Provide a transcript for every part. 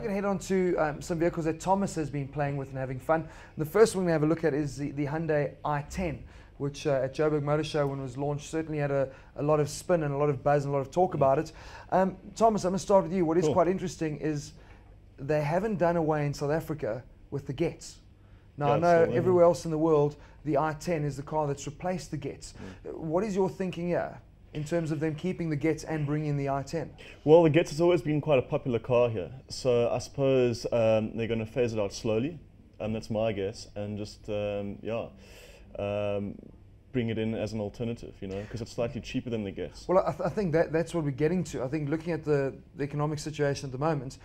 going to head on to some vehicles that Thomas has been playing with and having fun. The first one we have a look at is the Hyundai i10, which at Joburg Motor Show, when it was launched, certainly had a lot of spin and a lot of buzz and a lot of talk about it. Thomas, I'm going to start with you. What is quite interesting is they haven't done away in South Africa with the Gets. Now, I know everywhere else in the world, the i10 is the car that's replaced the Gets. What is your thinking here in terms of them keeping the Gets and bringing in the i10? Well, the Gets has always been quite a popular car here, so I suppose they're going to phase it out slowly, that's my guess, and just, bring it in as an alternative, you know, because it's slightly cheaper than the Gets. Well, I think that's what we're getting to. I think looking at the economic situation at the moment,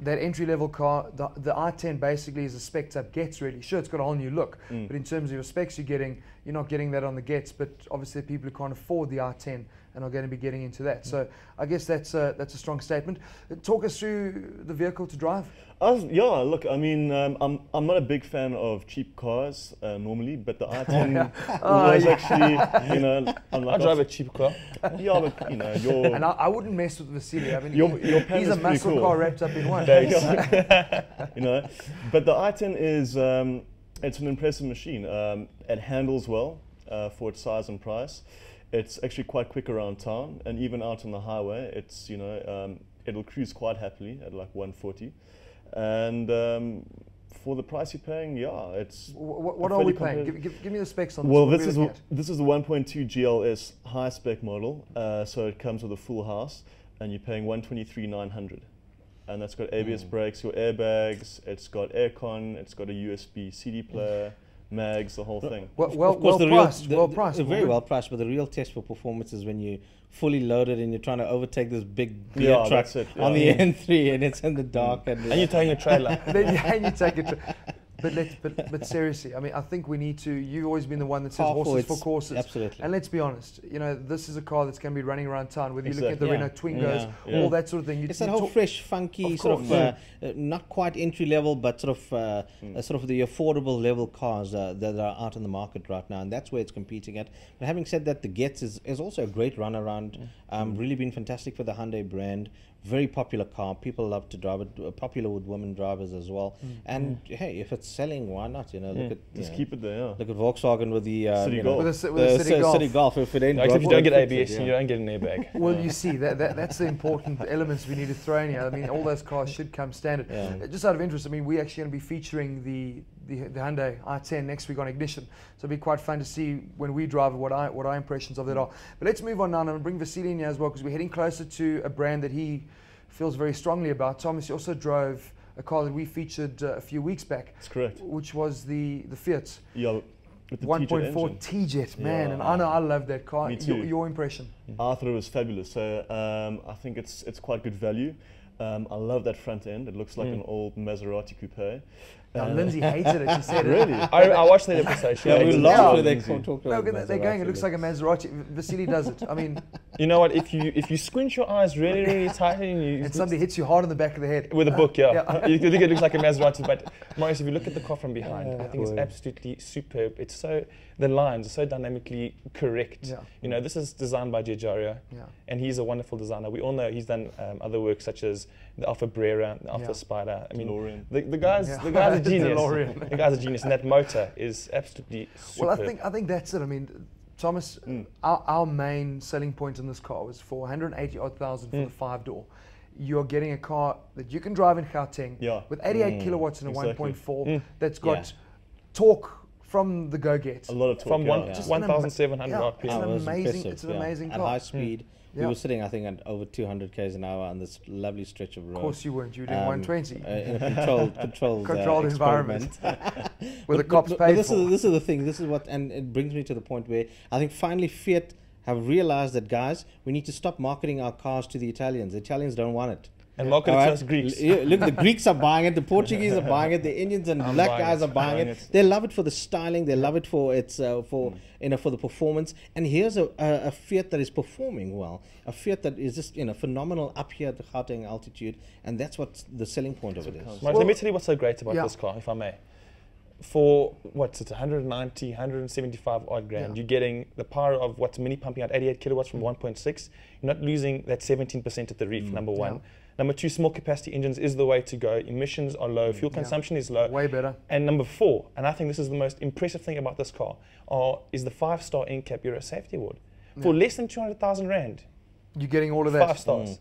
that entry-level car, the i10 basically is a spec'd-up Gets, really. Sure, it's got a whole new look, but in terms of your specs you're not getting that on the Gets, but obviously people who can't afford the i10 and are going to be getting into that. So I guess that's a strong statement. Talk us through the vehicle to drive. Yeah, look, I mean, I'm not a big fan of cheap cars normally, but the i10 was actually, you know, I drive a cheap car. Yeah, but you know, your and I wouldn't mess with Vasily. I mean, your he's a muscle car wrapped up in one. You know, but the i10 is it's an impressive machine. It handles well for its size and price. It's actually quite quick around town, and even out on the highway, it's, you know, it'll cruise quite happily at like 140. And for the price you're paying, yeah, it's what are we paying? Give me the specs on this. Well, this is the 1.2 GLS high spec model, so it comes with a full house, and you're paying 123,900, and that's got ABS brakes, your airbags, it's got aircon, it's got a USB CD player. Mags, the whole thing. Well priced. Very well priced, but the real test for performance is when you fully loaded and you're trying to overtake this big beer truck on the N3 and it's in the dark. And you're taking a trailer. And you take a trailer. But seriously, I mean, I think we need to. You've always been the one that says horses for courses. Absolutely. And let's be honest, you know, this is a car that's going to be running around town. Whether you look at the Renault Twingos, all that sort of thing. It's that whole fresh, funky, sort of not quite entry level, but sort of the affordable level cars that are out in the market right now, and that's where it's competing at. But having said that, the Gets is also a great run around. Really been fantastic for the Hyundai brand. Very popular car. People love to drive it. Popular with women drivers as well. And hey, if it's selling, why not? You know, look at just keep it there. Yeah. Look at Volkswagen with the City Golf. With the City Golf. If it ain't if you don't get ABS, you don't get an airbag. Well, you see, that's the important elements we need to throw in here. I mean, all those cars should come standard. Just out of interest, I mean, we're actually going to be featuring the Hyundai i10 next week on Ignition, so it'll be quite fun to see when we drive it what our impressions of that are. But let's move on now, and I'm going to bring Vasily in here as well, because we're heading closer to a brand that he feels very strongly about. Thomas, you also drove a car that we featured a few weeks back. That's correct. Which was the Fiat. Yeah, with the 1.4 T-Jet, man, and I know I love that car. Me too. Your impression? I thought it was fabulous. So I think it's quite good value. I love that front end. It looks like an old Maserati coupe. Now, Lindsay hated it. She said really? I watched that episode. Yeah, we laughed when they talked about it. They're going, it looks like a Maserati. Vasily does it. I mean, you know what? If you squint your eyes really, really tightly and somebody hits you hard on the back of the head with a book, you think it looks like a Maserati. But Maurice, if you look at the car from behind, I think it's absolutely superb. It's so, the lines are so dynamically correct. You know, this is designed by Giorgio, and he's a wonderful designer. We all know he's done other work such as the Alfa Brera, the Alfa Spider. I mean, the guy's a genius. The guy's a genius, and that motor is absolutely superb. Well, I think that's it. I mean, Thomas, our main selling point in this car was for 180,000 for the 5-door. You're getting a car that you can drive in Gauteng with 88 kilowatts and a 1.4 that's got torque from the go-get. A lot of torque. From 1,700 RPM. It's an amazing car. At high speed. We were sitting, I think, at over 200 km an hour on this lovely stretch of road. Of course you weren't. You were doing 120. In a controlled environment. Where the cops paid this is the thing. This is what, and it brings me to the point where I think finally Fiat have realized that, guys, we need to stop marketing our cars to the Italians. The Italians don't want it. And market it to us Greeks. Look, the Greeks are buying it, the Portuguese are buying it, the Indians and black guys are buying it. They love it for the styling, they love it for its for the performance. And here's a Fiat that is performing well, a Fiat that is just phenomenal up here at the Gauteng altitude, and that's what the selling point of it is. Let me tell you what's so great about this car, if I may. for what's it, 190, 175 odd grand, you're getting the power of what's mini pumping out 88 kilowatts from 1.6. You're not losing that 17% at the reef, number one. Number two, small capacity engines is the way to go. Emissions are low, fuel consumption is low. Way better. And number four, and I think this is the most impressive thing about this car, is the 5-star NCAP Euro Safety Award. For less than 200,000 Rand. You're getting all of that. 5 stars.